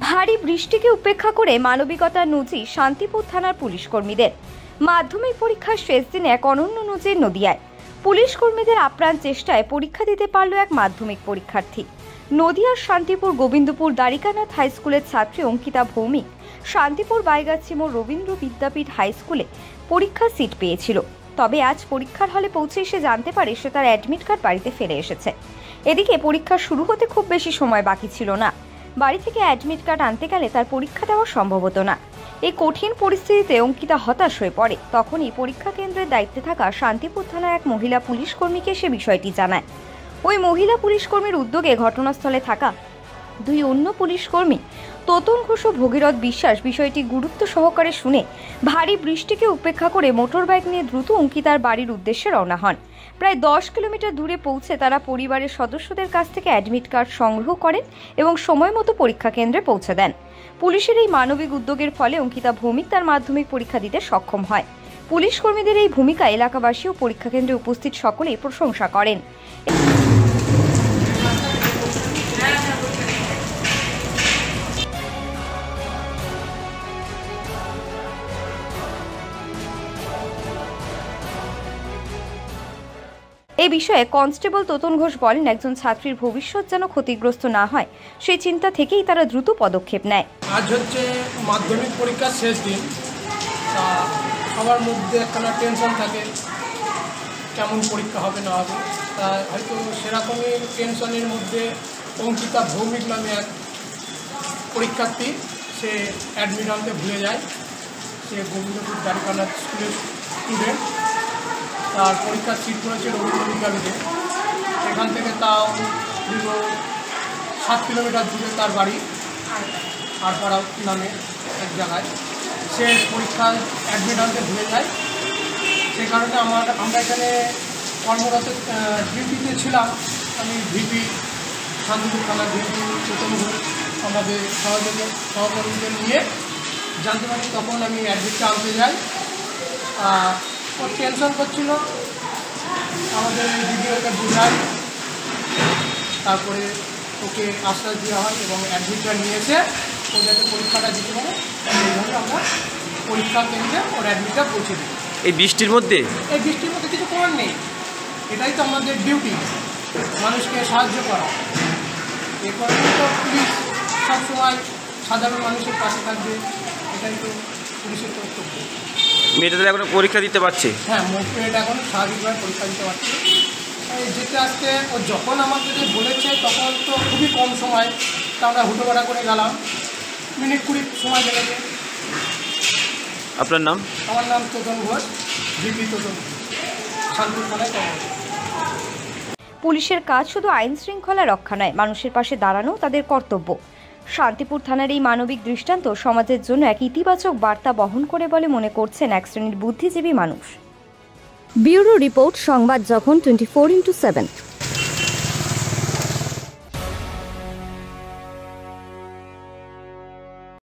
ভারী বৃষ্টিকে উপেক্ষা করে মানবিকতার নজির শান্তিপুর থানার পুলিশ কর্মীদের। মাধ্যমিক পরীক্ষার শেষ দিনে এক অনন্য নজির নদিয়ায়। পুলিশ কর্মীদের আপ্রাণ চেষ্টায় পরীক্ষা দিতে পারল এক মাধ্যমিক পরীক্ষার্থী। নদিয়ার শান্তিপুর গোবিন্দপুর দ্বারিকানাথ হাই স্কুলের ছাত্রী অঙ্কিতা ভৌমিক শান্তিপুর বাইগাছি মোড় রবীন্দ্র বিদ্যাপীঠ হাই স্কুলে পরীক্ষার সিট পেয়েছিল। তবে আজ পরীক্ষার হলে পৌঁছে এসে জানতে পারে সে তার অ্যাডমিট কার্ড বাড়িতে ফেলে এসেছে। এদিকে পরীক্ষা শুরু হতে খুব বেশি সময় বাকি ছিল না। বাড়ি থেকে অ্যাডমিট কার্ড আনতে গেলে তার পরীক্ষা দেওয়া সম্ভব হতো না। এই কঠিন পরিস্থিতিতে অঙ্কিতা হতাশ হয়ে পড়ে। তখনই পরীক্ষা কেন্দ্রের দায়িত্বে থাকা শান্তিপুর থানার এক মহিলা পুলিশ কর্মীকে সে বিষয়টি জানায়। ওই মহিলা পুলিশ কর্মীর উদ্যোগে ঘটনাস্থলে থাকা দুই অন্য পুলিশ কর্মী তোতন ঘোষ ও ভগীরথ বিশ্বাস বিষয়টি গুরুত্ব সহকারে শুনে ভারী বৃষ্টিকে উপেক্ষা করে মোটরবাইক নিয়ে দ্রুত অঙ্কিতার বাড়ির উদ্দেশ্যে রওনা হন। প্রায় 10 কিলোমিটার দূরে পৌঁছে তারা পরিবারের সদস্যদের কাছ থেকে অ্যাডমিট কার্ড সংগ্রহ করেন এবং সময় মতো পরীক্ষা কেন্দ্রে পৌঁছে দেন। পুলিশের এই মানবিক উদ্যোগের ফলে অঙ্কিতা ভৌমিক তার মাধ্যমিক পরীক্ষা দিতে সক্ষম হয়। পুলিশ কর্মীদের এই ভূমিকা এলাকাবাসী ও পরীক্ষা কেন্দ্রে উপস্থিত সকলেই প্রশংসা করেন। এই বিষয়ে কনস্টেবল তোতন ঘোষ বলেন, একজন ছাত্রীর ভবিষ্যৎ যেন ক্ষতিগ্রস্ত না হয় সেই চিন্তা থেকেই তারা দ্রুত পদক্ষেপ নেয়। আজ হচ্ছে মাধ্যমিক পরীক্ষার শেষ দিন। তা সবার মধ্যে একটা টেনশন থাকে কেমন পরীক্ষা হবে না হবে। তা হয়তো সেরকমই টেনশনের মধ্যে অঙ্কিতা ভৌমিক নামে এক পরীক্ষার্থী সে অ্যাডমিট আনতে ভুলে যায়। সে গোবিন্দপুর দ্বারিকানাথ স্কুলের স্টুডেন্ট। তার পরীক্ষার সিট পড়েছে রবীন্দ্র বিদ্যাপীঠে। সেখান থেকে তাও দীর্ঘ 7 কিলোমিটার দূরে তার বাড়ি আরপাড়া নামে এক জায়গায়। সে পরীক্ষায় অ্যাডমিট আনতে ভুলে যায়। সে কারণে আমরা এখানে কর্মরত ডিউটিতে ছিলাম। আমি ভিপি শান্তিপুর থানার ভিপি তোতন ঘোষ আমাদের সহকর্মীদের নিয়ে জানতে পারি। তখন আমি অ্যাডমিটটা আনতে যাই। ওর টেনশন করছিল, আমাদের ভিডিওকে বোঝাই, তারপরে ওকে আশ্বাস দেওয়া হয় এবং অ্যাডমিটটা নিয়ে এসে ও যাতে পরীক্ষাটা দিতে পারে সেইভাবে আমরা পরীক্ষা কেন্দ্রে ওর অ্যাডমিটটা পৌঁছে দিই। এই বৃষ্টির মধ্যে কিছু করার নেই, এটাই তো আমাদের ডিউটি, মানুষকে সাহায্য করা। এ কারণে তো পুলিশ সবসময় সাধারণ মানুষের পাশে থাকবে, এটাই তো পুলিশের কর্তব্য। মেয়েটা তাহলে এখন পরীক্ষা দিতে পারছে? হ্যাঁ, মেয়েটা এখন স্বাভাবিকভাবে পরীক্ষা দিতে পারছে। যেতে আসতে ও যখন আমাদের বলেছে তখন তো খুবই কম সময়, তা আমরা হুটোপাটা করে গেলাম। মিনিট 20 সময় লেগেছে। আপনার নাম? আমার নাম তোতন ঘোষ, ভিপি তোতন, শান্তিপুর থানায় কর্মরত। পুলিশের কাজ শুধু আইন শৃঙ্খলা রক্ষা নয়, মানুষের পাশে দাঁড়ানো তাদের কর্তব্য। শান্তিপুর থানার এই মানবিক দৃষ্টান্ত সমাজের জন্য এক ইতিবাচক বার্তা বহন করে বলে মনে করছেন এক শ্রেণীর বুদ্ধিজীবী মানুষ। ব্যুরো রিপোর্ট, সংবাদ যখন 24x7।